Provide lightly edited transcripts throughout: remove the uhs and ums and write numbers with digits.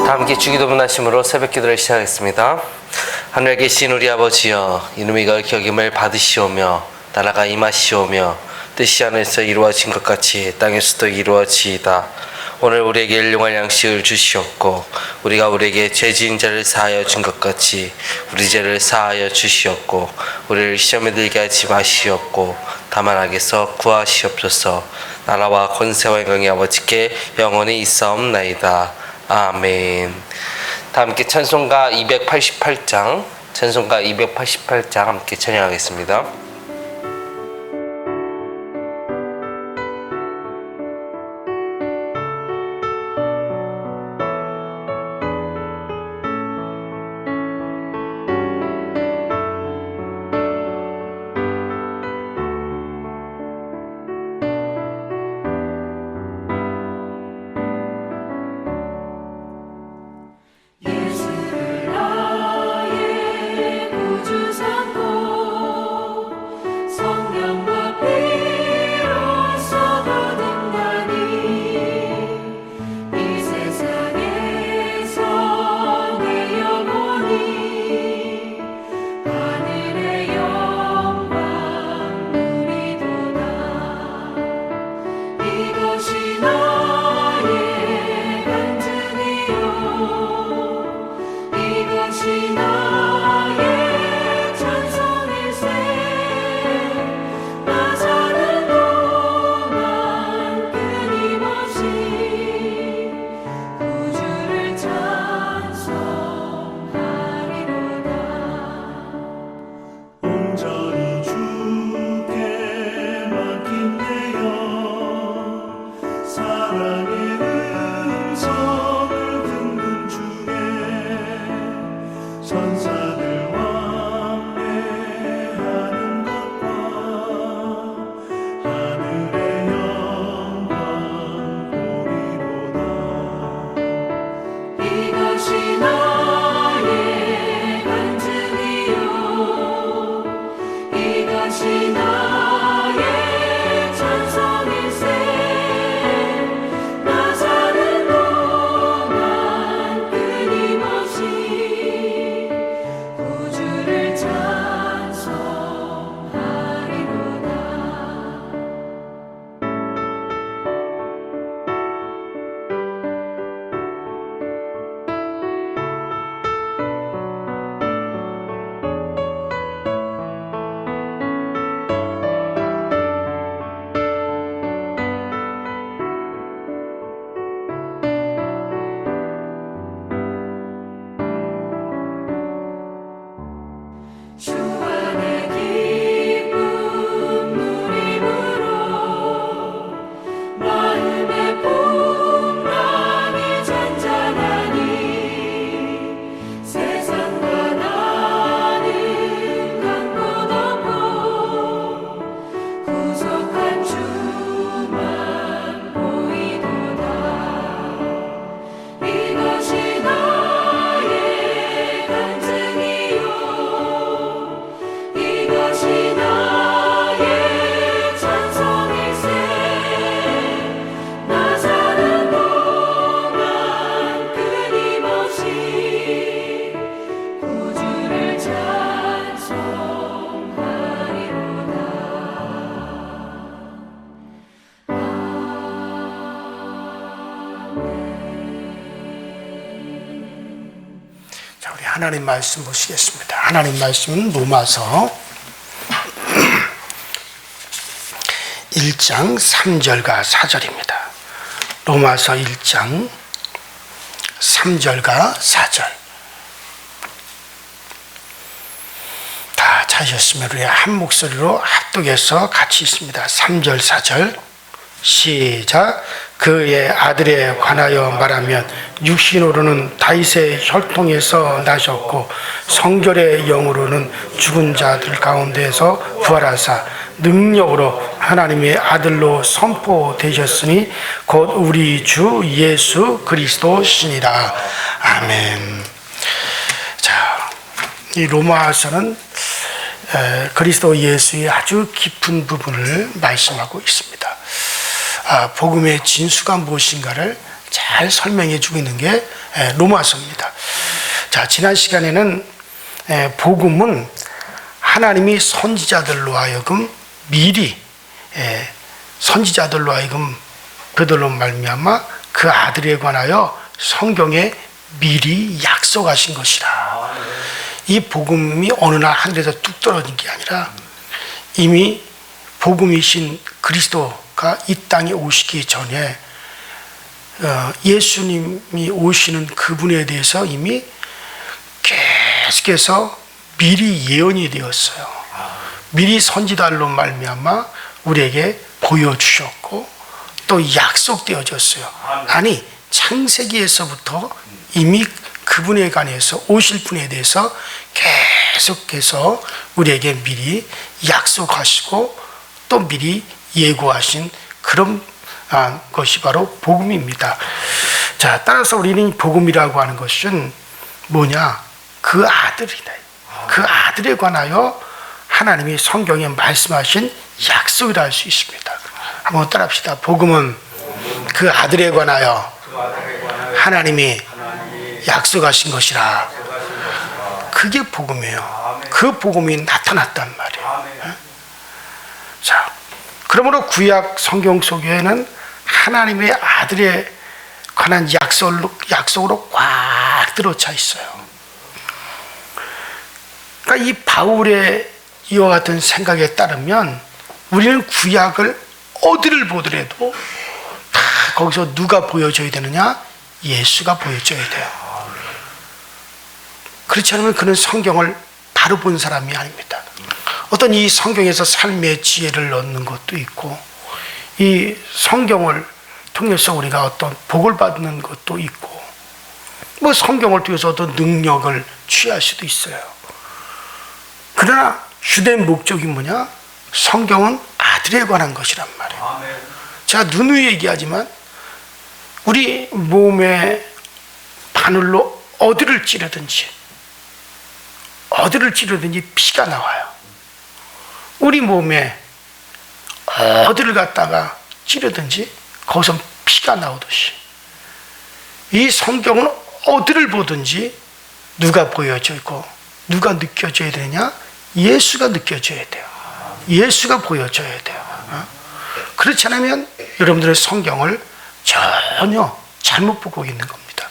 다 함께 주기도 문하심으로 새벽 기도를 시작하겠습니다. 하늘에 계신 우리 아버지여, 이름이 거룩히 여김을 받으시오며 나라가 임하시오며 뜻이 하늘에서 이루어진 것 같이 땅에서도 이루어지이다. 오늘 우리에게 일용할 양식을 주시옵고 우리가 우리에게 죄 지은 자를 사하여 준 것 같이 우리 죄를 사하여 주시옵고 우리를 시험에 들게 하지 마시옵고 다만 악에서 구하시옵소서. 나라와 권세와 영광이 아버지께 영원히 있사옵나이다. 아멘. 다 함께 찬송가 288장 함께 찬양하겠습니다. 하나님 말씀 보시겠습니다. 하나님 말씀은 로마서 1장 3절과 4절입니다. 로마서 1장 3절과 4절. 다 찾으셨으면 우리 한 목소리로 합독해서 같이 있습니다. 3절 4절 시작. 그의 아들에 관하여 말하면 육신으로는 다윗의 혈통에서 나셨고 성결의 영으로는 죽은 자들 가운데서 부활하사 능력으로 하나님의 아들로 선포되셨으니 곧 우리 주 예수 그리스도시니라. 아멘. 자, 이 로마서는 그리스도 예수의 아주 깊은 부분을 말씀하고 있습니다. 복음의 진수가 무엇인가를 잘 설명해 주고 있는 게 로마서입니다. 자, 지난 시간에는 복음은 하나님이 선지자들로 하여금 미리 선지자들로 하여금 그들로 말미암아 그 아들에 관하여 성경에 미리 약속하신 것이라. 이 복음이 어느 날 하늘에서 뚝 떨어진 게 아니라 이미 복음이신 그리스도가 이 땅에 오시기 전에 예수님이 오시는 그분에 대해서 이미 계속해서 미리 예언이 되었어요. 미리 선지자들로 말미암아 우리에게 보여주셨고 또 약속되어졌어요. 아니 창세기에서부터 이미 그분에 관해서 오실 분에 대해서 계속해서 우리에게 미리 약속하시고 또 미리 예고하신 그런 것이 바로 복음입니다. 자, 따라서 우리는 복음이라고 하는 것은 뭐냐? 그 아들이다. 그 아들에 관하여 하나님이 성경에 말씀하신 약속이라 할 수 있습니다. 한번 따라합시다. 복음은 그 아들에 관하여 하나님이 약속하신 것이라. 그게 복음이에요. 그 복음이 나타났단 말이에요. 자, 그러므로 구약 성경 속에는 하나님의 아들에 관한 약속으로 꽉 들어차 있어요. 그러니까 이 바울의 이와 같은 생각에 따르면 우리는 구약을 어디를 보더라도 다 거기서 누가 보여줘야 되느냐? 예수가 보여줘야 돼요. 그렇지 않으면 그는 성경을 바로 본 사람이 아닙니다. 어떤 이 성경에서 삶의 지혜를 얻는 것도 있고 이 성경을 통해서 우리가 어떤 복을 받는 것도 있고 뭐 성경을 통해서 어떤 능력을 취할 수도 있어요. 그러나 주된 목적이 뭐냐? 성경은 아들에 관한 것이란 말이에요. 제가 누누이 얘기하지만 우리 몸의 바늘로 어디를 찌르든지 피가 나와요. 우리 몸에 어디를 갖다가 찌르든지 거기서 피가 나오듯이 이 성경은 어디를 보든지 누가 보여져 있고 누가 느껴져야 되냐? 예수가 느껴져야 돼요. 예수가 보여져야 돼요. 그렇지 않으면 여러분들의 성경을 전혀 잘못 보고 있는 겁니다.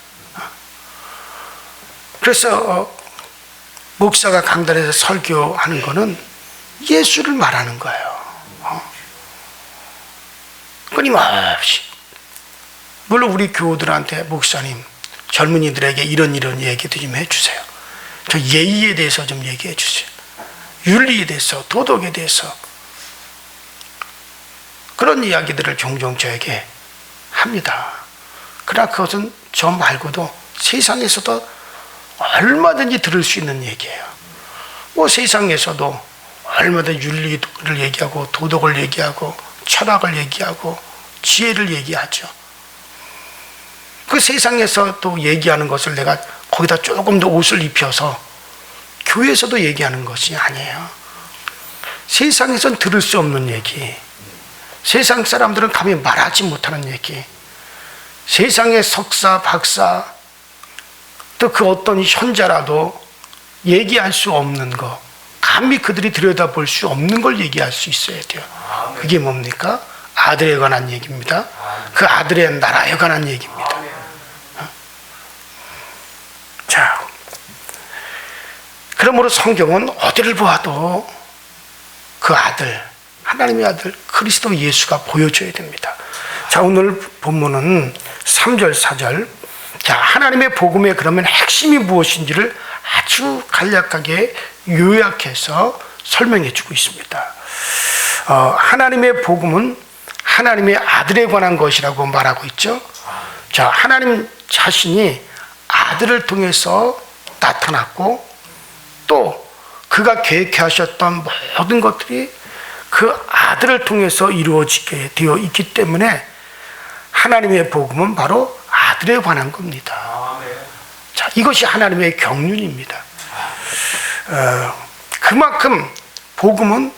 그래서 목사가 강단에서 설교하는 거는 예수를 말하는 거예요. 끊임없이. 물론 우리 교우들한테 목사님, 젊은이들에게 이런 얘기도 좀 해주세요. 저 예의에 대해서 좀 얘기해 주세요. 윤리에 대해서, 도덕에 대해서 그런 이야기들을 종종 저에게 합니다. 그러나 그것은 저 말고도 세상에서도 얼마든지 들을 수 있는 얘기예요. 뭐 세상에서도 얼마든지 윤리를 얘기하고 도덕을 얘기하고 철학을 얘기하고 지혜를 얘기하죠. 그 세상에서 또 얘기하는 것을 내가 거기다 조금 더 옷을 입혀서 교회에서도 얘기하는 것이 아니에요. 세상에선 들을 수 없는 얘기, 세상 사람들은 감히 말하지 못하는 얘기, 세상의 석사, 박사, 또 그 어떤 현자라도 얘기할 수 없는 거, 감히 그들이 들여다볼 수 없는 걸 얘기할 수 있어야 돼요. 그게 뭡니까? 아들에 관한 얘기입니다. 그 아들의 나라에 관한 얘기입니다. 자, 그러므로 성경은 어디를 보아도 그 아들, 하나님의 아들 그리스도 예수가 보여줘야 됩니다. 자, 오늘 본문은 3절 4절. 자, 하나님의 복음의 그러면 핵심이 무엇인지를 아주 간략하게 요약해서 설명해 주고 있습니다. 하나님의 복음은 하나님의 아들에 관한 것이라고 말하고 있죠. 자, 하나님 자신이 아들을 통해서 나타났고 또 그가 계획하셨던 모든 것들이 그 아들을 통해서 이루어지게 되어 있기 때문에 하나님의 복음은 바로 아들에 관한 겁니다. 자, 이것이 하나님의 경륜입니다. 그만큼 복음은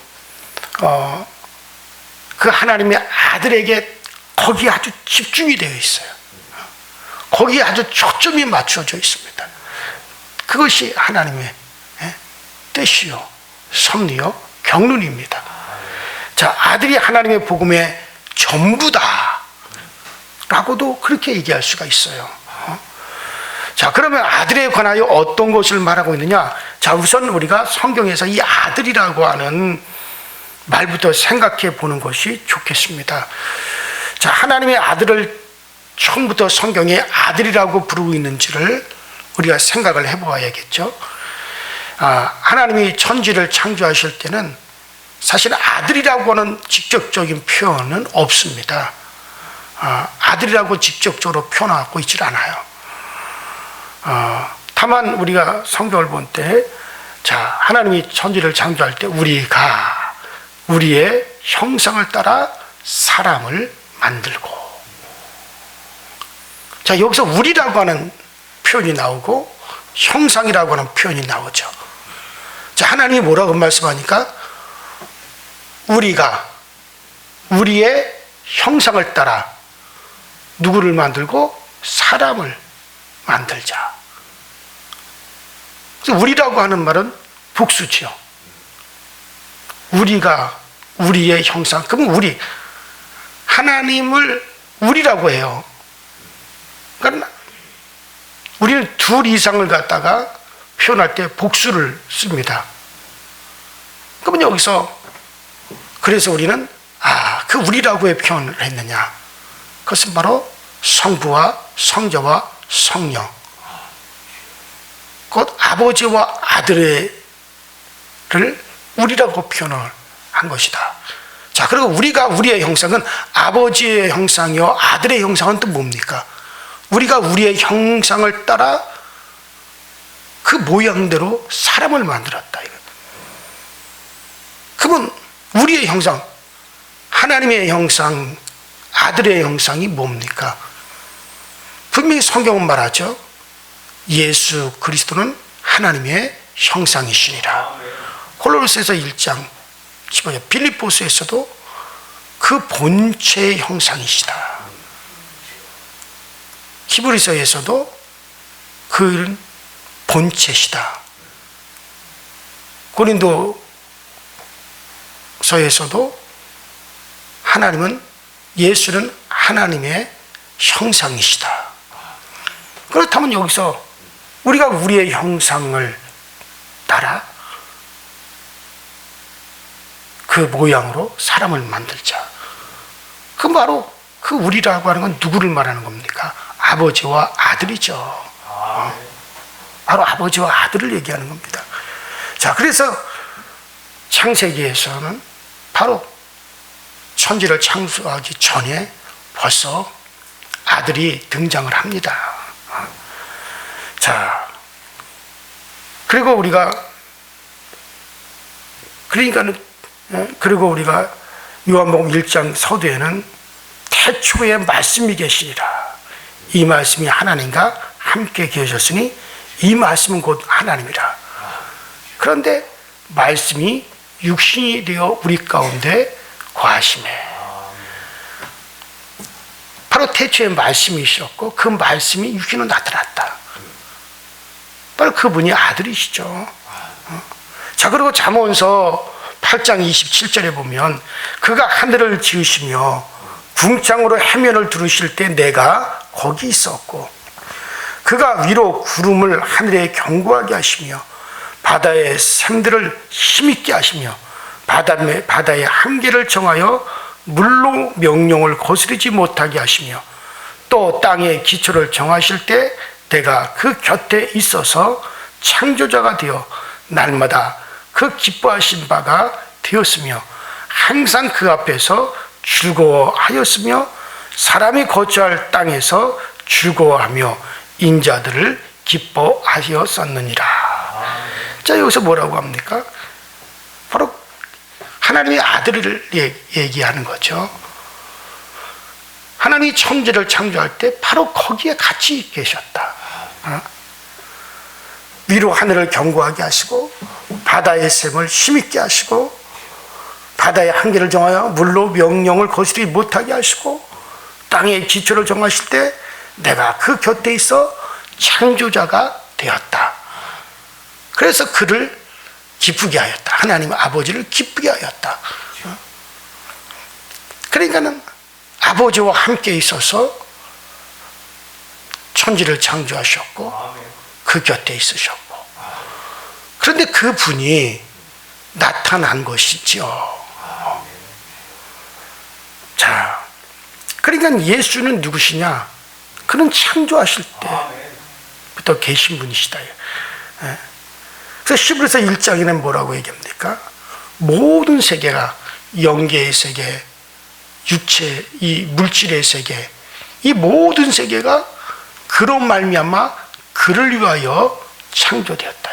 그 하나님의 아들에게 거기에 아주 집중이 되어 있어요. 거기에 아주 초점이 맞춰져 있습니다. 그것이 하나님의 뜻이요, 섭리요, 경륜입니다. 자, 아들이 하나님의 복음의 전부다 라고도 그렇게 얘기할 수가 있어요. 자, 그러면 아들에 관하여 어떤 것을 말하고 있느냐? 자, 우선 우리가 성경에서 이 아들이라고 하는 말부터 생각해 보는 것이 좋겠습니다. 자, 하나님의 아들을 처음부터 성경에 아들이라고 부르고 있는지를 우리가 생각을 해보아야겠죠. 하나님이 천지를 창조하실 때는 사실 아들이라고 하는 직접적인 표현은 없습니다. 아들이라고 직접적으로 표현하고 있질 않아요. 다만 우리가 성경을 볼 때, 자, 하나님이 천지를 창조할 때 우리가 우리의 형상을 따라 사람을 만들고, 자, 여기서 우리라고 하는 표현이 나오고 형상이라고 하는 표현이 나오죠. 자, 하나님이 뭐라고 말씀하니까 우리가 우리의 형상을 따라 누구를 만들고? 사람을 만들자. 그래서 우리라고 하는 말은 복수지요. 우리가 우리의 형상. 그럼 우리, 하나님을 우리라고 해요. 그러니까 우리는 둘 이상을 갖다가 표현할 때 복수를 씁니다. 그러면 여기서, 그래서 우리는 그 우리라고 왜 표현을 했느냐? 그것은 바로 성부와 성자와 성령, 곧 아버지와 아들을 우리라고 표현을 한 것이다. 자, 그리고 우리가 우리의 형상은 아버지의 형상이요 아들의 형상은 또 뭡니까? 우리가 우리의 형상을 따라 그 모양대로 사람을 만들었다. 그러면 우리의 형상, 하나님의 형상, 아들의 형상이 뭡니까? 분명히 성경은 말하죠. 예수 그리스도는 하나님의 형상이시니라. 골로새서 1장 15절, 빌립보서에서도 그 본체의 형상이시다. 히브리서에서도 그 본체시다. 고린도서에서도 하나님은, 예수는 하나님의 형상이시다. 그렇다면 여기서 우리가 우리의 형상을 따라 그 모양으로 사람을 만들자. 그 바로 그 우리라고 하는 건 누구를 말하는 겁니까? 아버지와 아들이죠. 바로 아버지와 아들을 얘기하는 겁니다. 자, 그래서 창세기에서는 바로 천지를 창조하기 전에 벌써 아들이 등장을 합니다. 자, 그리고 우리가 요한복음 1장 서두에는 태초에 말씀이 계시니라. 이 말씀이 하나님과 함께 계셨으니 이 말씀은 곧 하나님이라. 그런데 말씀이 육신이 되어 우리 가운데 거하시매. 바로 태초에 말씀이 있었고 그 말씀이 육신으로 나타났다. 바로 그분이 아들이시죠. 자, 그리고 잠언서 8장 27절에 보면 그가 하늘을 지으시며 궁창으로 해면을 두르실 때 내가 거기 있었고, 그가 위로 구름을 하늘에 견고하게 하시며 바다의 샘들을 힘있게 하시며 바다의 한계를 정하여 물로 명령을 거스르지 못하게 하시며 또 땅의 기초를 정하실 때 내가 그 곁에 있어서 창조자가 되어 날마다 그 기뻐하신 바가 되었으며 항상 그 앞에서 즐거워하였으며 사람이 거처할 땅에서 즐거워하며 인자들을 기뻐하였었느니라. 자, 여기서 뭐라고 합니까? 바로 하나님의 아들을 얘기하는 거죠. 하나님이 천지를 창조할 때 바로 거기에 같이 계셨다. 위로 하늘을 견고하게 하시고 바다의 샘을 힘있게 하시고 바다의 한계를 정하여 물로 명령을 거스르지 못하게 하시고 땅의 기초를 정하실 때 내가 그 곁에 있어 창조자가 되었다. 그래서 그를 기쁘게 하였다. 하나님 아버지를 기쁘게 하였다. 그러니까는 아버지와 함께 있어서 천지를 창조하셨고 그 곁에 있으셨고, 그런데 그분이 나타난 것이죠. 자, 그러니까 예수는 누구시냐? 그는 창조하실 때부터 계신 분이시다. 그래서 히브리서 1장에는 뭐라고 얘기합니까? 모든 세계가 영계의 세계, 육체, 이 물질의 세계, 이 모든 세계가 그로 말미암아 그를 위하여 창조되었다.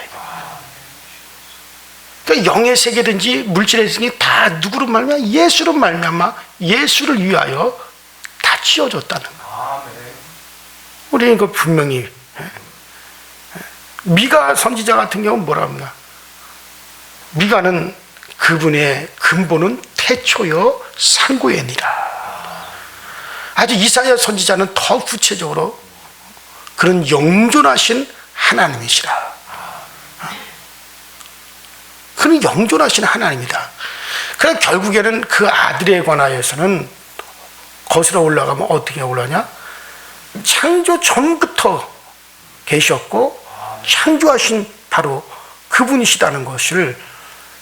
그러니까 영의 세계든지 물질의 세계 다 누구로 말미암아? 예수로 말미암아 예수를 위하여 다 지어졌다는 거. 우리는 그 분명히, 미가 선지자 같은 경우는 뭐라 합니까? 미가는 그분의 근본은 태초여 상고에니라. 아주 이사야 선지자는 더 구체적으로 그런 영존하신 하나님이시라. 그는 영존하신 하나님이다. 그래서 결국에는 그 아들에 관하여서는 거슬러 올라가면 어떻게 올라가냐? 창조 전부터 계셨고 창조하신 바로 그분이시다는 것을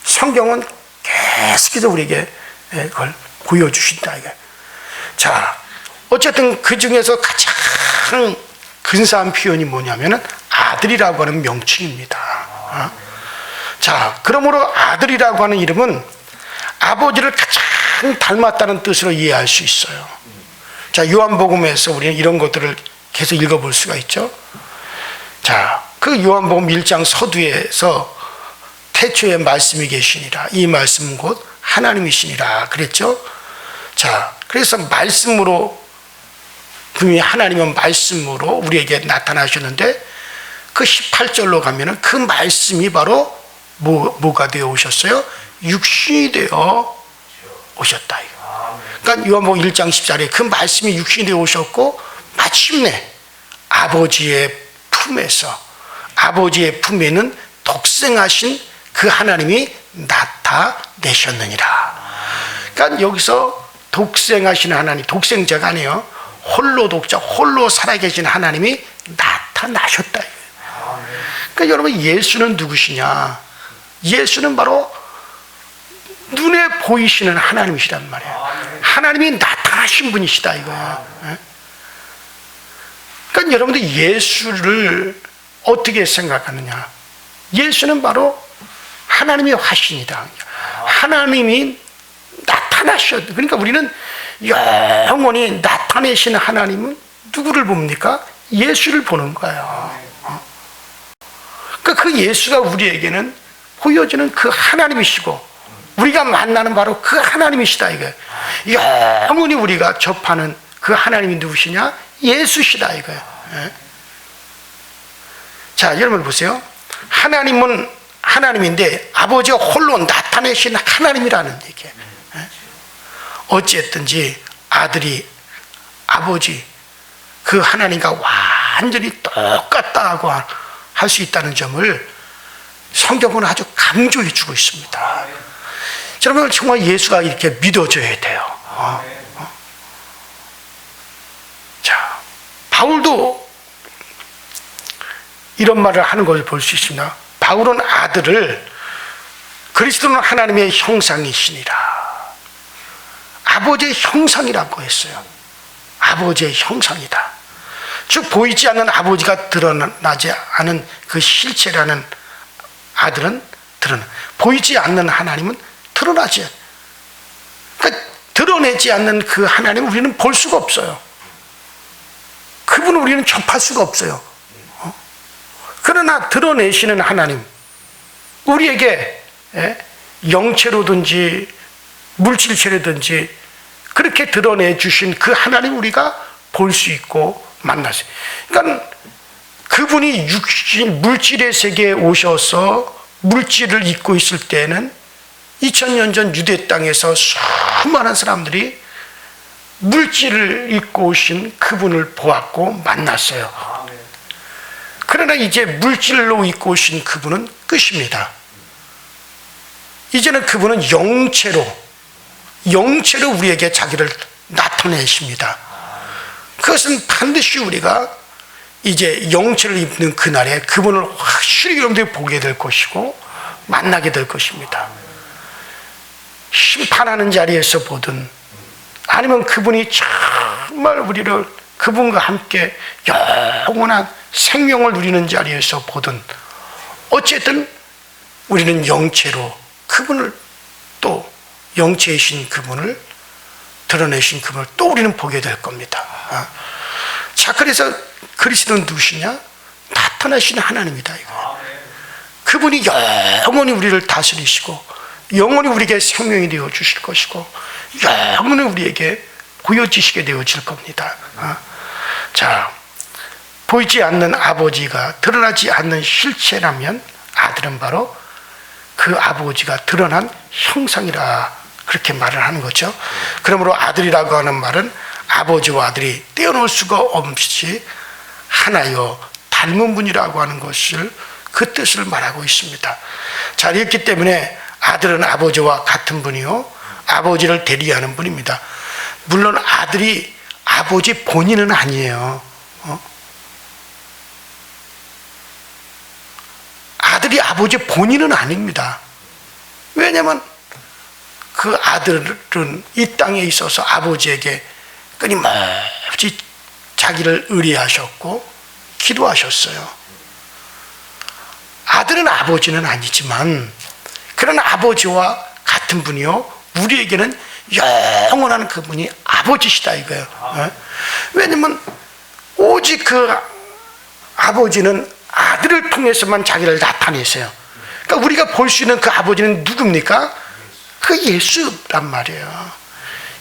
성경은 계속해서 우리에게 그걸 보여주신다. 자, 어쨌든 그 중에서 가장 근사한 표현이 뭐냐면은 아들이라고 하는 명칭입니다. 자, 그러므로 아들이라고 하는 이름은 아버지를 가장 닮았다는 뜻으로 이해할 수 있어요. 자, 요한복음에서 우리는 이런 것들을 계속 읽어볼 수가 있죠. 자, 그 요한복음 1장 서두에서 태초에 말씀이 계시니라. 이 말씀은 곧 하나님이시니라 그랬죠. 자, 그래서 말씀으로, 분명히 하나님은 말씀으로 우리에게 나타나셨는데 그 18절로 가면은 그 말씀이 바로 뭐가 되어 오셨어요? 육신이 되어 오셨다. 그러니까 요한복음 1장 14절에 그 말씀이 육신이 되어 오셨고 마침내 아버지의 품에서, 아버지의 품에는 독생하신 그 하나님이 나타내셨느니라. 그러니까 여기서 독생하신 하나님, 독생자가 아니에요. 홀로 독자, 홀로 살아계신 하나님이 나타나셨다. 그러니까 여러분, 예수는 누구시냐? 예수는 바로 눈에 보이시는 하나님이시란 말이에요. 하나님이 나타나신 분이시다 이거야. 그러니까 여러분들 예수를 어떻게 생각하느냐? 예수는 바로 하나님의 화신이다. 하나님이 나타나셨. 그러니까 우리는 영원히 나타내시는 하나님은 누구를 봅니까? 예수를 보는 거예요. 그러니까 그 예수가 우리에게는 보여지는 그 하나님이시고 우리가 만나는 바로 그 하나님이시다 이거예요. 영원히 우리가 접하는 그 하나님이 누구시냐? 예수시다 이거예요. 자, 여러분 보세요. 하나님은 하나님인데 아버지가 홀로 나타내신 하나님이라는 얘기예요. 어찌했든지 아들이 아버지 그 하나님과 완전히 똑같다고 할 수 있다는 점을 성경은 아주 강조해 주고 있습니다. 여러분, 정말 예수가 이렇게 믿어져야 돼요. 자, 바울도 이런 말을 하는 것을 볼 수 있습니다. 바울은 아들을 그리스도는 하나님의 형상이시니라. 아버지의 형상이라고 했어요. 아버지의 형상이다. 즉 보이지 않는 아버지가 드러나지 않은 그 실체라는 아들은 보이지 않는 하나님은 드러나지, 그러니까 드러내지 않는 그 하나님을 우리는 볼 수가 없어요. 그분을 우리는 접할 수가 없어요. 그러나 드러내시는 하나님, 우리에게 영체로든지 물질체로든지 그렇게 드러내 주신 그 하나님 우리가 볼 수 있고 만날 수. 그러니까 그분이 물질의 세계에 오셔서 물질을 입고 있을 때는 2000년 전 유대 땅에서 수많은 사람들이 물질을 입고 오신 그분을 보았고 만났어요. 그러나 이제 물질로 입고 오신 그분은 끝입니다. 이제는 그분은 영체로 우리에게 자기를 나타내십니다. 그것은 반드시 우리가 이제 영체를 입는 그날에 그분을 확실히 여러분들이 보게 될 것이고 만나게 될 것입니다. 심판하는 자리에서 보든 아니면 그분이 정말 우리를 그분과 함께 영원한 생명을 누리는 자리에서 보든 어쨌든 우리는 영체로 그분을 또 영체이신 그분을 드러내신 그분을 또 우리는 보게 될 겁니다. 자, 그래서 그리스도는 누구시냐? 나타나신 하나님이다 이거. 그분이 영원히 우리를 다스리시고 영원히 우리에게 생명이 되어 주실 것이고 영원히 우리에게 보여지시게 되어질 겁니다. 자, 보이지 않는 아버지가 드러나지 않는 실체라면 아들은 바로 그 아버지가 드러난 형상이라 그렇게 말을 하는 거죠. 그러므로 아들이라고 하는 말은 아버지와 아들이 떼어놓을 수가 없이 하나여 닮은 분이라고 하는 것을 그 뜻을 말하고 있습니다. 자, 이렇기 때문에 아들은 아버지와 같은 분이요 아버지를 대리하는 분입니다. 물론 아들이 아버지 본인은 아니에요. 아들이 아버지 본인은 아닙니다. 왜냐하면 그 아들은 이 땅에 있어서 아버지에게 끊임없이 자기를 의뢰하셨고 기도하셨어요. 아들은 아버지는 아니지만 그런 아버지와 같은 분이요 우리에게는 영원한 그분이 아버지시다 이거예요. 왜냐면 오직 그 아버지는 아들을 통해서만 자기를 나타내세요. 그러니까 우리가 볼 수 있는 그 아버지는 누굽니까? 그 예수란 말이에요.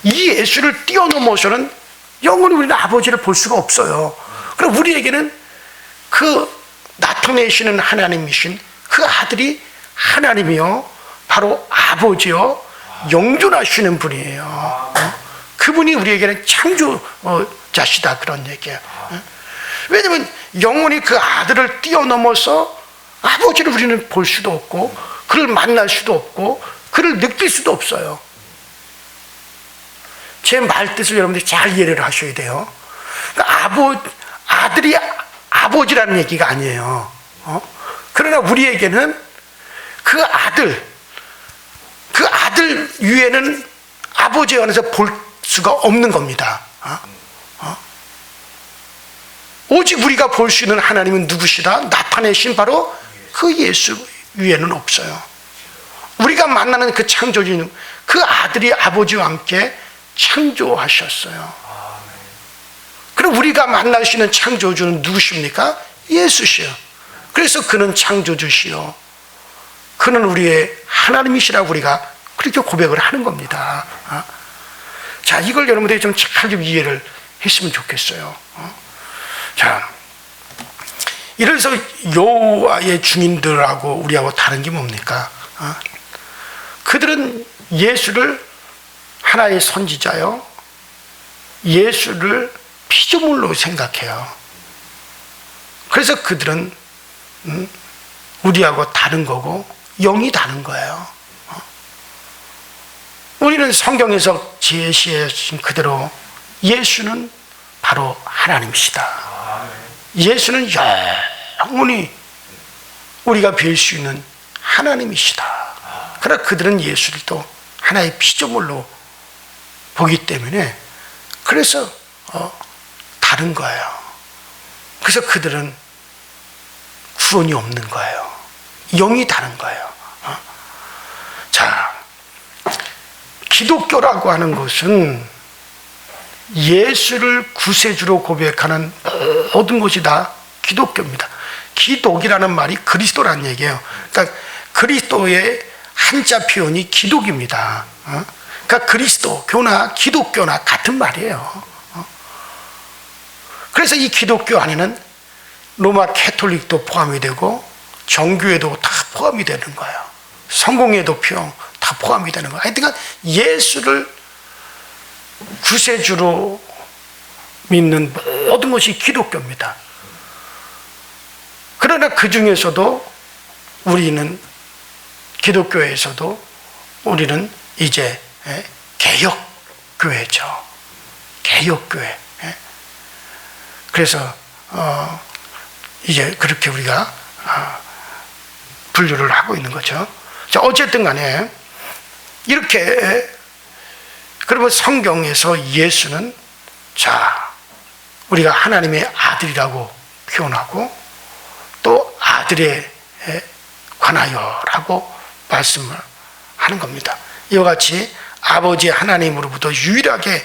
이 예수를 뛰어넘어서는 영원히 우리는 아버지를 볼 수가 없어요. 그럼 우리에게는 그 나타내시는 하나님이신 그 아들이 하나님이요 바로 아버지요 영존하시는 분이에요. 그분이 우리에게는 창조자시다 그런 얘기예요. 왜냐하면 영원히 그 아들을 뛰어넘어서 아버지를 우리는 볼 수도 없고 그를 만날 수도 없고 그를 느낄 수도 없어요. 제 말뜻을 여러분들이 잘 이해를 하셔야 돼요. 그러니까 아들이 아버지라는 얘기가 아니에요. 그러나 우리에게는 그 아들 위에는 아버지에 관해서 볼 수가 없는 겁니다. 오직 우리가 볼 수 있는 하나님은 누구시다? 나타내신 바로 그 예수 위에는 없어요. 우리가 만나는 그 창조주는 그 아들이 아버지와 함께 창조하셨어요. 그럼 우리가 만날 수 있는 창조주는 누구십니까? 예수시요. 그래서 그는 창조주시요 그는 우리의 하나님이시라고 우리가 그렇게 고백을 하는 겁니다. 자, 이걸 여러분들이 좀 잘 이해를 했으면 좋겠어요. 자, 이래서 여호와의 증인들하고 우리하고 다른 게 뭡니까? 그들은 예수를 하나의 선지자요 예수를 피조물로 생각해요. 그래서 그들은 우리하고 다른 거고 영이 다른 거예요. 우리는 성경에서 제시하신 그대로 예수는 바로 하나님이시다. 예수는 영원히 우리가 뵐 수 있는 하나님이시다. 그러나 그들은 예수를 또 하나의 피조물로 보기 때문에 그래서 다른 거예요. 그래서 그들은 구원이 없는 거예요. 영이 다른 거예요. 자, 기독교라고 하는 것은 예수를 구세주로 고백하는 모든 것이 다 기독교입니다. 기독이라는 말이 그리스도라는 얘기예요. 그러니까 그리스도의 한자 표현이 기독입니다. 그러니까 그리스도교나 기독교나 같은 말이에요. 그래서 이 기독교 안에는 로마 캐톨릭도 포함이 되고 정교회도 다 포함이 되는 거예요. 성공회도 다 포함이 되는 거예요. 하여튼 예수를 구세주로 믿는 모든 것이 기독교입니다. 그러나 그 중에서도 우리는 기독교에서도 우리는 이제 개혁교회죠. 개혁교회. 그래서 이제 그렇게 우리가 분류를 하고 있는 거죠. 자, 어쨌든 간에 이렇게 그러면 성경에서 예수는 자, 우리가 하나님의 아들이라고 표현하고 또 아들에 관하여라고 말씀을 하는 겁니다. 이와 같이 아버지 하나님으로부터 유일하게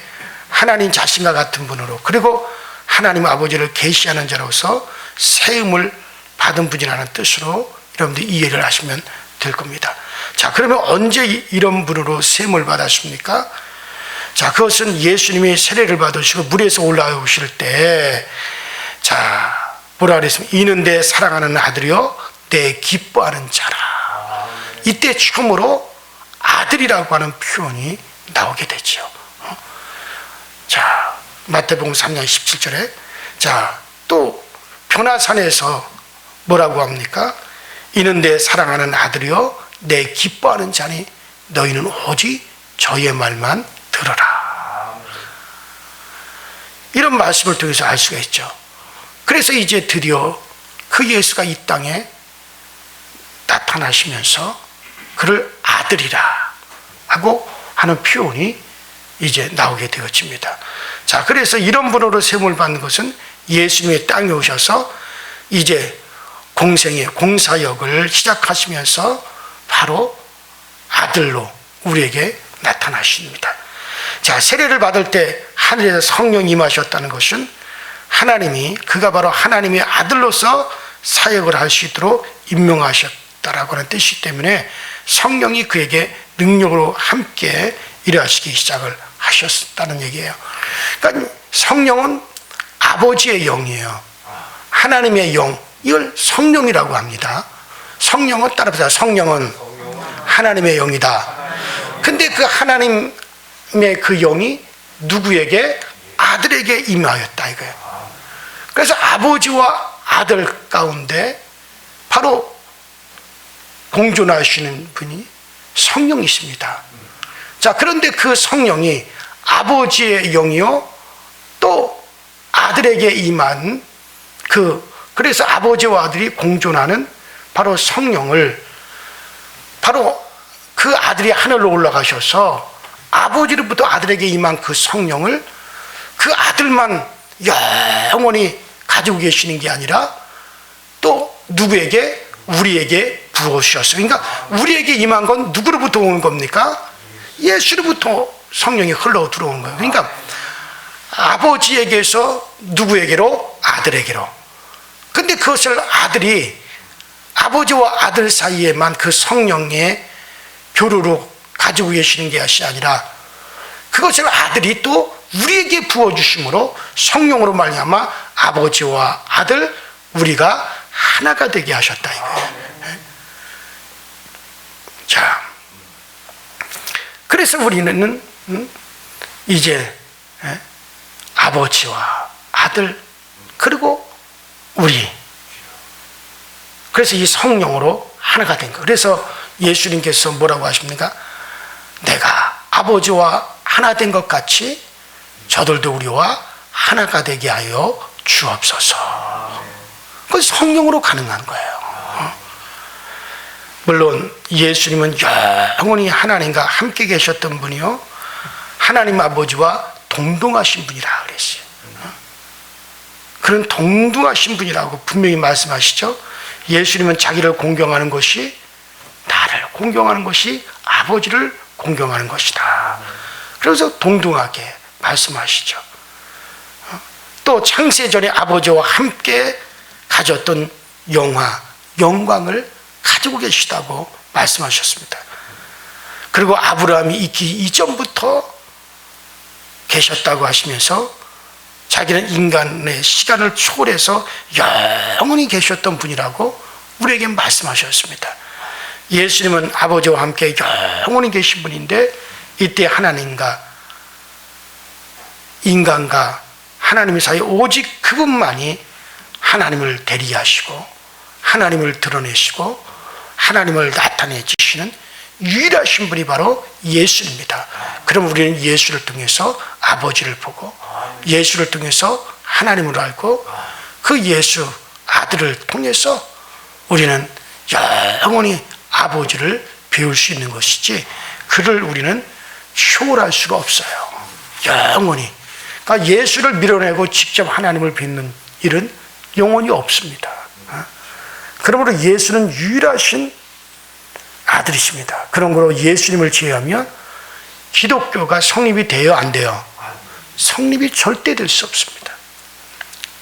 하나님 자신과 같은 분으로 그리고 하나님 아버지를 계시하는 자로서 세움을 받은 분이라는 뜻으로 여러분들 이해를 하시면 될 겁니다. 자, 그러면 언제 이런 분으로 세움을 받았습니까? 자, 그것은 예수님이 세례를 받으시고 물에서 올라오실 때, 자, 뭐라 그랬습니까? 이는 내 사랑하는 아들이요, 내 기뻐하는 자라. 이때 처음으로 아들이라고 하는 표현이 나오게 되죠. 자, 마태복음 3장 17절에, 자, 또 변화산에서 뭐라고 합니까? 이는 내 사랑하는 아들이요, 내 기뻐하는 자니 너희는 오직 저의 말만 들어라. 이런 말씀을 통해서 알 수가 있죠. 그래서 이제 드디어 그 예수가 이 땅에 나타나시면서 그를 아들이라 하고 하는 표현이 이제 나오게 되어집니다. 자, 그래서 이런 분으로 세움을 받는 것은 예수님의 땅에 오셔서 이제 공생의 공사역을 시작하시면서 바로 아들로 우리에게 나타나십니다. 자, 세례를 받을 때 하늘에서 성령이 임하셨다는 것은 하나님이 그가 바로 하나님의 아들로서 사역을 할 수 있도록 임명하셨다라고 하는 뜻이기 때문에 성령이 그에게 능력으로 함께 일하시기 시작을 하셨다는 얘기예요. 그러니까 성령은 아버지의 영이에요. 하나님의 영, 이걸 성령이라고 합니다. 성령은 따라서 성령은 하나님의 영이다. 근데 그 하나님의 그 영이 누구에게? 아들에게 임하였다 이거예요. 그래서 아버지와 아들 가운데 바로 공존하시는 분이 성령이십니다. 자, 그런데 그 성령이 아버지의 영이요 또 아들에게 임한 그래서 아버지와 아들이 공존하는 바로 성령을 바로 그 아들이 하늘로 올라가셔서 아버지로부터 아들에게 임한 그 성령을 그 아들만 영원히 가지고 계시는 게 아니라 또 누구에게? 우리에게 부어주셨어요. 그러니까 우리에게 임한 건 누구로부터 오는 겁니까? 예수로부터 성령이 흘러 들어오는 거예요. 그러니까 아버지에게서 누구에게로? 아들에게로. 근데 그것을 아들이 아버지와 아들 사이에만 그 성령의 교류로 가지고 계시는 것이 아니라 그것을 아들이 또 우리에게 부어주심으로 성령으로 말미암아 아버지와 아들 우리가 하나가 되게 하셨다 이거예요. 자, 그래서 우리는 이제 아버지와 아들 그리고 우리 그래서 이 성령으로 하나가 된 거예요. 그래서 예수님께서 뭐라고 하십니까? 내가 아버지와 하나 된 것 같이 저들도 우리와 하나가 되게 하여 주옵소서. 그건 성령으로 가능한 거예요. 물론 예수님은 영원히 하나님과 함께 계셨던 분이요 하나님 아버지와 동등하신 분이라 그랬어요. 그런 동등하신 분이라고 분명히 말씀하시죠. 예수님은 자기를 공경하는 것이 나를 공경하는 것이 아버지를 공경하는 것이다. 그래서 동등하게 말씀하시죠. 또 창세전에 아버지와 함께 가졌던 영광을 가지고 계시다고 말씀하셨습니다. 그리고 아브라함이 있기 이전부터 계셨다고 하시면서 자기는 인간의 시간을 초월해서 영원히 계셨던 분이라고 우리에게 말씀하셨습니다. 예수님은 아버지와 함께 영원히 계신 분인데 이때 하나님과 인간과 하나님 사이 오직 그분만이 하나님을 대리하시고 하나님을 드러내시고 하나님을 나타내 주시는 유일하신 분이 바로 예수입니다. 그럼 우리는 예수를 통해서 아버지를 보고 예수를 통해서 하나님을 알고 그 예수 아들을 통해서 우리는 영원히 아버지를 배울 수 있는 것이지 그를 우리는 초월할 수가 없어요. 영원히. 그러니까 예수를 밀어내고 직접 하나님을 뵙는 일은 영원히 없습니다. 그러므로 예수는 유일하신 아들이십니다. 그런 거로 예수님을 제외하면 기독교가 성립이 돼요, 안 돼요? 성립이 절대 될 수 없습니다.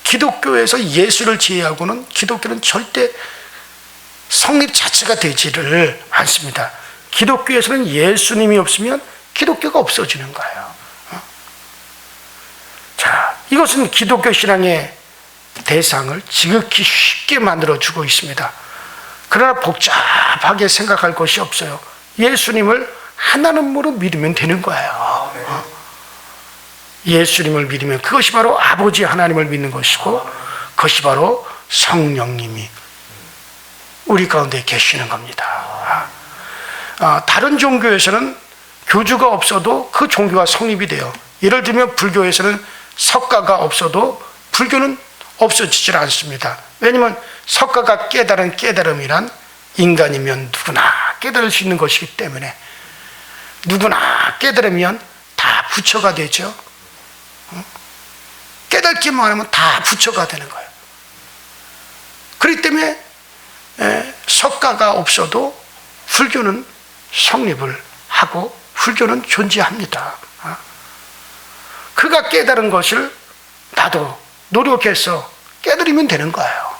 기독교에서 예수를 제외하고는 기독교는 절대 성립 자체가 되지를 않습니다. 기독교에서는 예수님이 없으면 기독교가 없어지는 거예요. 자, 이것은 기독교 신앙의 대상을 지극히 쉽게 만들어주고 있습니다. 그러나 복잡하게 생각할 것이 없어요. 예수님을 하나님으로 믿으면 되는 거예요. 예수님을 믿으면 그것이 바로 아버지 하나님을 믿는 것이고 그것이 바로 성령님이 우리 가운데 계시는 겁니다. 다른 종교에서는 교주가 없어도 그 종교가 성립이 돼요. 예를 들면 불교에서는 석가가 없어도 불교는 없어지질 않습니다. 왜냐하면 석가가 깨달은 깨달음이란 인간이면 누구나 깨달을 수 있는 것이기 때문에 누구나 깨달으면 다 부처가 되죠. 깨닫기만 하면 다 부처가 되는 거예요. 그렇기 때문에 석가가 없어도 불교는 성립을 하고 불교는 존재합니다. 그가 깨달은 것을 나도 노력해서 깨달으면 되는 거예요.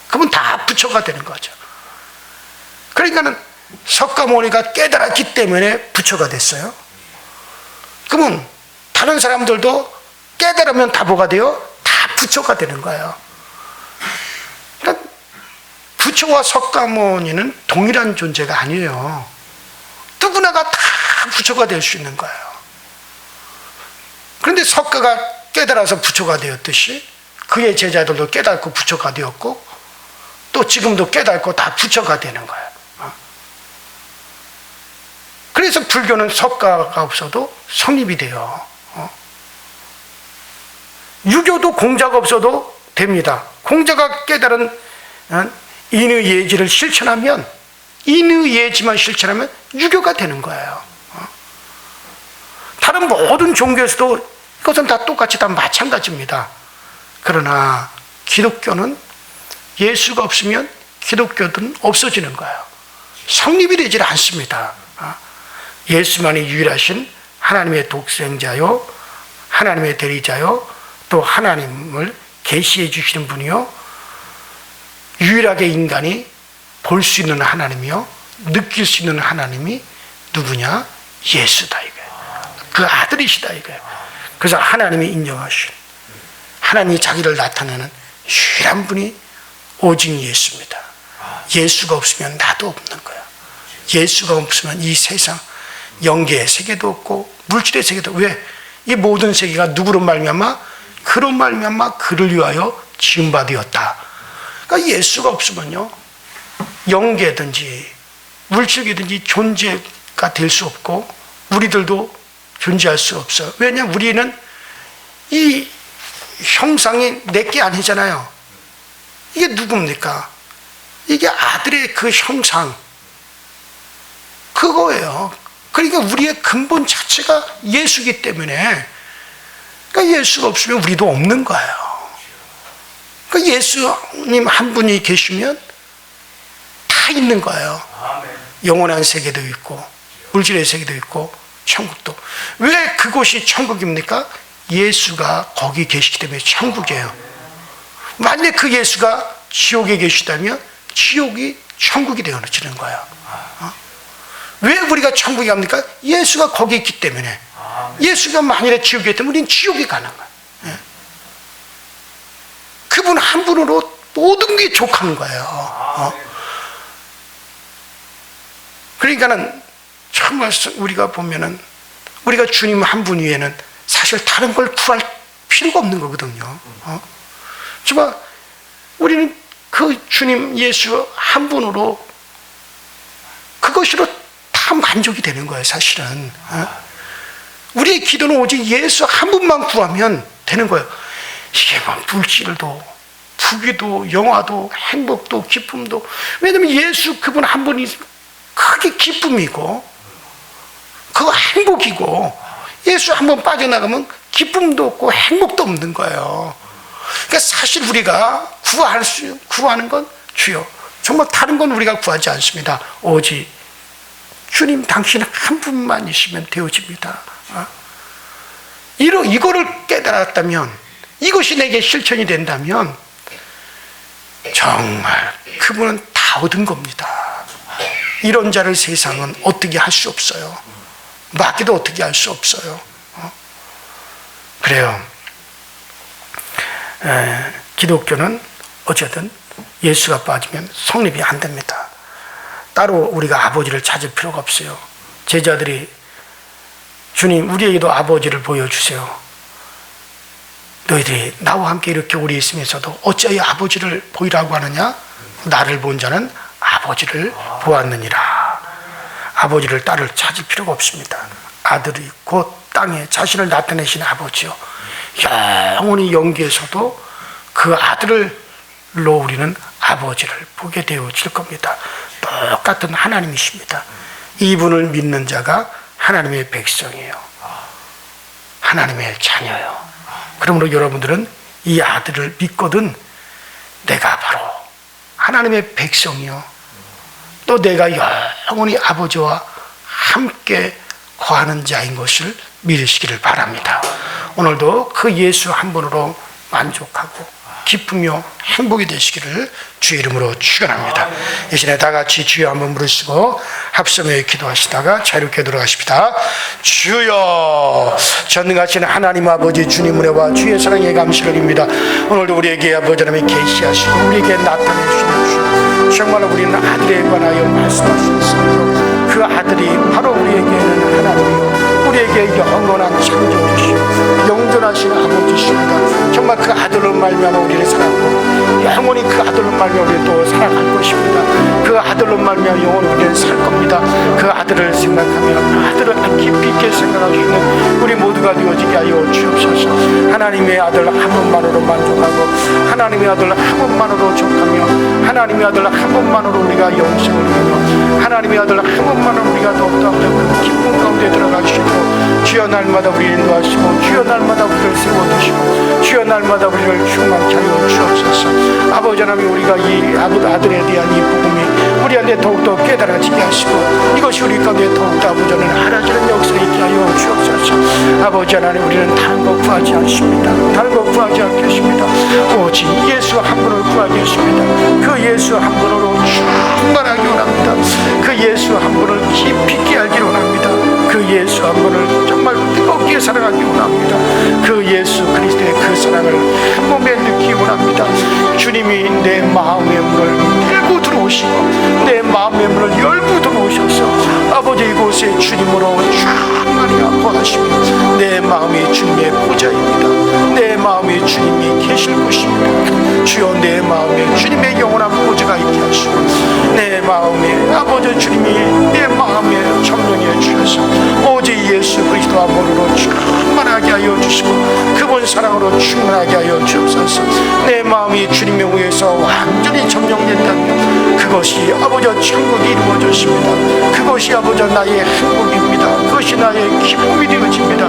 그러면 다 부처가 되는 거죠. 그러니까는 석가모니가 깨달았기 때문에 부처가 됐어요. 그러면 다른 사람들도 깨달으면 다 뭐가 돼요? 다 부처가 되는 거예요. 그러니까 부처와 석가모니는 동일한 존재가 아니에요. 누구나가 다 부처가 될 수 있는 거예요. 그런데 석가가 깨달아서 부처가 되었듯이 그의 제자들도 깨닫고 부처가 되었고 또 지금도 깨닫고 다 부처가 되는 거예요. 그래서 불교는 석가가 없어도 성립이 돼요. 유교도 공자가 없어도 됩니다. 공자가 깨달은 인의예지를 실천하면 인의예지만 실천하면 유교가 되는 거예요. 다른 모든 종교에서도 이것은 다 똑같이 다 마찬가지입니다. 그러나 기독교는 예수가 없으면 기독교는 없어지는 거예요. 성립이 되질 않습니다. 예수만이 유일하신 하나님의 독생자요, 하나님의 대리자요, 또 하나님을 계시해 주시는 분이요, 유일하게 인간이 볼 수 있는 하나님이요, 느낄 수 있는 하나님이 누구냐? 예수다 이거예요. 그 아들이시다 이거예요. 그래서 하나님이 인정하신 하나님이 자기를 나타내는 유일한 분이 오직 예수입니다. 예수가 없으면 나도 없는 거야. 예수가 없으면 이 세상 영계의 세계도 없고 물질의 세계도 왜? 이 모든 세계가 누구로 말미암아? 그로 말미암아 그를 위하여 지은 바 되었다. 그러니까 예수가 없으면요 영계든지 물질이든지 존재가 될 수 없고 우리들도 존재할 수 없어. 왜냐? 우리는 이 형상이 내게 아니잖아요. 이게 누굽니까? 이게 아들의 그 형상 그거예요. 그러니까 우리의 근본 자체가 예수이기 때문에 그러니까 예수가 없으면 우리도 없는 거예요. 그러니까 예수님 한 분이 계시면 다 있는 거예요. 영원한 세계도 있고 물질의 세계도 있고 천국도. 왜 그곳이 천국입니까? 예수가 거기 계시기 때문에 천국이에요. 만약에 그 예수가 지옥에 계시다면 지옥이 천국이 되어지는 거예요. 왜 우리가 천국에 갑니까? 예수가 거기 있기 때문에. 예수가 만일에 지옥에 있다면 우리는 지옥에 가는 거예요. 그분 한 분으로 모든 게 족한 거예요. 그러니까는 정말 우리가 보면은 우리가 주님 한 분 위에는 사실 다른 걸 구할 필요가 없는 거거든요. 정말 우리는 그 주님 예수 한 분으로 그것으로 다 만족이 되는 거예요, 사실은. 우리의 기도는 오직 예수 한 분만 구하면 되는 거예요. 이게 뭐 물질도, 부귀도, 영화도, 행복도, 기쁨도. 왜냐면 예수 그분 한 분이 크게 기쁨이고, 그거 행복이고, 예수 한 번 빠져나가면 기쁨도 없고 행복도 없는 거예요. 그러니까 사실 우리가 구하는 건 주여. 정말 다른 건 우리가 구하지 않습니다. 오직 주님 당신 한 분만이시면 되어집니다. 이거를 깨달았다면, 이것이 내게 실천이 된다면 정말 그분은 다 얻은 겁니다. 이런 자를 세상은 어떻게 할 수 없어요. 맡기도 어떻게 할 수 없어요. 그래요. 기독교는 어쨌든 예수가 빠지면 성립이 안 됩니다. 따로 우리가 아버지를 찾을 필요가 없어요. 제자들이 주님 우리에게도 아버지를 보여주세요. 너희들이 나와 함께 이렇게 오래 있으면서도 어찌하여 아버지를 보이라고 하느냐? 나를 본 자는 아버지를 보았느니라. 아버지를 딸을 찾을 필요가 없습니다. 아들이 곧 땅에 자신을 나타내신 아버지요, 영원히 영계에서도 그 아들로 우리는 아버지를 보게 되어질 겁니다. 똑같은 하나님이십니다. 이분을 믿는 자가 하나님의 백성이에요. 하나님의 자녀예요. 그러므로 여러분들은 이 아들을 믿거든 내가 바로 하나님의 백성이요, 또 내가 영원히 아버지와 함께 거하는 자인 것을 믿으시기를 바랍니다. 오늘도 그 예수 한 분으로 만족하고 기쁘며 행복이 되시기를 주의 이름으로 축원합니다. 이 시간에 다 같이 주여 한번 부르시고 합성하여 기도하시다가 자유롭게 돌아가십니다. 주여, 전능하신 하나님 아버지 주님 은혜와 주의 사랑에 감사드립니다. 오늘도 우리에게 아버지 하나님이 계시하시고 우리에게 나타내시는 주, 정말로 우리는 아들에 관하여 말씀하셨습니다. 그 아들이 바로 우리에게는 하나님이요, 우리에게 영원한 창조주시오, 영존하신 아버지십니다. 정말 그 아들로 말미암아 우리를 사랑하고 영원히 그 아들로 말미암아 우리를 또 사랑할 것입니다. 그 아들로 말미암아 영원히 우리는 살 겁니다. 그 아들을 생각하며 아들을 깊이 있게 생각할 수 있는 우리 모두가 되어지게 하여 주옵소서. 하나님의 아들 한 분만으로 만족하고 하나님의 아들 한 분만으로 족하며 하나님의 아들 한 분만으로 우리가 영생을 누리며 하나님의 아들 한 분만으로 우리가 더욱더 그 기쁨 가운데 들어가시고 주여 날마다 우리를 인도하시고 주여 날마다 우리를 세워주시고 주여 날마다 우리를 충만케 하여 주옵소서. 아버지 하나님, 우리가 이 아들에 대한 이 복음이 우리한테 더욱더 깨달아지게 하시고 이것이 우리 가운데 더욱더 아버지 하나님 알아지는 역사에 있게 하여 주옵소서. 아버지 하나님, 우리는 다른 것 구하지 않습니다. 다른 것 구하지 않겠습니다. 오직 예수 한 분을 구하겠습니다. 그 예수 한 분으로 충만하게 원합니다. 그 예수 한 분을 깊이 있게 알기를 원합니다. 그 예수 한 분을 정말 뜨겁게 사랑하기 원합니다. 그 예수 그리스도의 그 사랑을 한 몸에 느끼기 원합니다. 주님이 내 마음의 문을 열고 들어오시고 내 마음의 문을 열고 들어오셔서 아버지 이곳에 주님으로 충만히 거하시며 내 마음이 주님의 보좌입니다. 내 마음이 주님이 계실 곳입니다. 주여, 내 마음에 주님의 영원한 보좌가 있게 하시고 내 마음에 아버지 주님이 내 마음에 점령해 주셔서 오직 예수 그리스도 한 분으로 충만하게 하여 주시고 그분 사랑으로 충만하게 하여 주옵소서. 내 마음이 주님에 의해서 완전히 점령된다면 그것이 아버지 천국이 이루어졌습니다. 그것이 아버지 나의 행복입니다. 그것이 나의 기쁨이 되어집니다.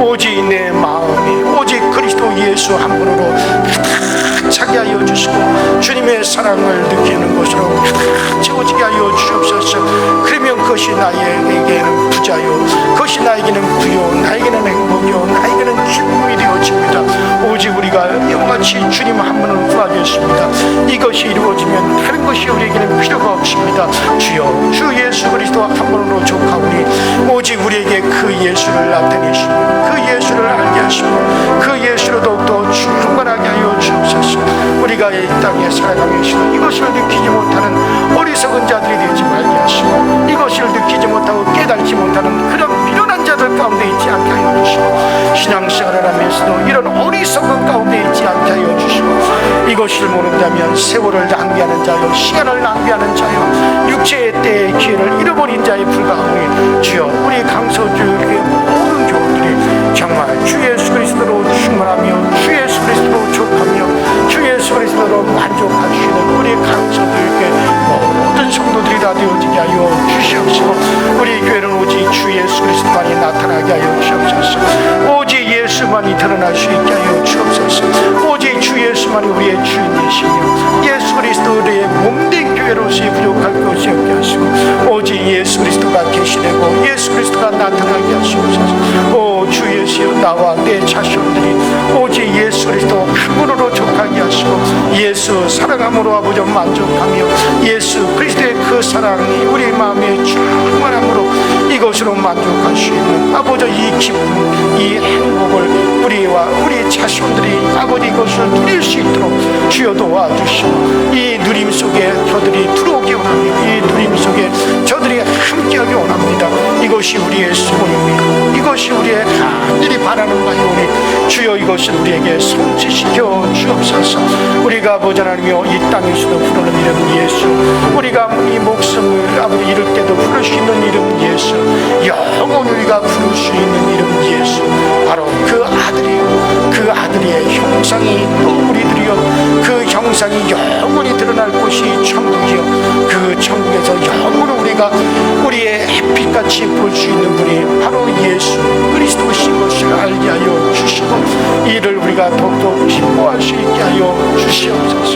오직 내 마음이 오직 그리스도 예수 한 분으로 가득 차게 하여 주시고 주님의 사랑을 느끼는 것으로 가득 채워지게 하여 주옵소서. 그러면 그것이 나에게는 부자요, 그것이 나에게는 부요, 나에게는 행복이요, 나에게는 기쁨이 되어집니다. 오직 우리가 이같이 주님 한 분을 구하겠습니다. 이것이 이루어지면 다른 것이 우리에게는 필요가 없습니다. 주여, 주 예수 그리스도 한 분으로 족하오니 오직 우리에게 그 예수를 나타내시고 그 예수를 알게 하시고 그 예수로 더욱더 충만하게 하여 주옵소서. 우리가 이 땅에 살아가면서 이것을 느끼지 못하는 어리석은 자들이 되지 말게 하시고 이것을 느끼지 못하고 깨달지 못하는 그런 미련한 자들 자들 가운데 있지 않게 하여 주시고, 신앙생활을 하면서도 이런 어리석은 가운데 있지 않게 하여 주시고, 이것을 모른다면 세월을 낭비하는 자요, 시간을 낭비하는 자요, 육체의 때의 기회를 잃어버린 자에 불과하오니, 주여 우리 강서교육의 모든 교우들이 정말 주 예수 그리스도로 충만하며 주 예수 그리스도로 족하며 주 예수 그리스도로 만족할 수 있는 우리 강서교육의 모든 성도들이 다 되어지게 하여 주시옵시고, 우리 교회는 오직 주 예수 그리스도만이 나타나게 하여 주옵소서. 오직 예수만이 드러날 수 있게 하여 주옵소서. 오직 주 예수만이 우리의 주인이시며 예수 그리스도의 몸된 교회로서의 부족할 것이 없게 하시고, 오직 예수 그리스도가 계시되고 예수 그리스도가 나타나게 하시옵소서. 오 주 예수여, 나와 내 자손들이 오직 예수 그리스도 한 분으로 족하게 하시고, 예수 사랑함으로 아버지 만족하며 예수 그리스도의 그 사랑이 우리 마음에 충만함으로 이것으로 만족할 수 있는 아버지 이 기쁨, 이 행복을 우리와 우리 자손들이 아버지 이것을 누릴 수 있도록 주여 도와주시고, 이 누림 속에 저들이 들어오기 원합니다. 이 누림 속에 저들이 함께하기 원합니다. 이것이 우리의 소원입니다. 이것이 우리의 간절히 바라는 바이오니, 주여 이것을 우리에게 성취시켜 주옵소서. 우리가 아버지 하나님이여 이 땅에서도 부르는 이름 예수, 우리가 이 목숨을 아버지 이룰 때도 부를 수 있는 이름 예수, 영원히 우리가 부를 수 있는 이름 예수, 바로 그 아들이요, 그 아들의 형상이 또 우리들이요, 그 형상이 영원히 드러날 곳이 천국이요, 그 천국에서 영원히 우리가 우리의 햇빛같이 볼 수 있는 분이 바로 예수 그리스도신 것을 알게 하여 주시고, 이를 우리가 더욱더 기뻐할 수 있게 하여 주시옵소서.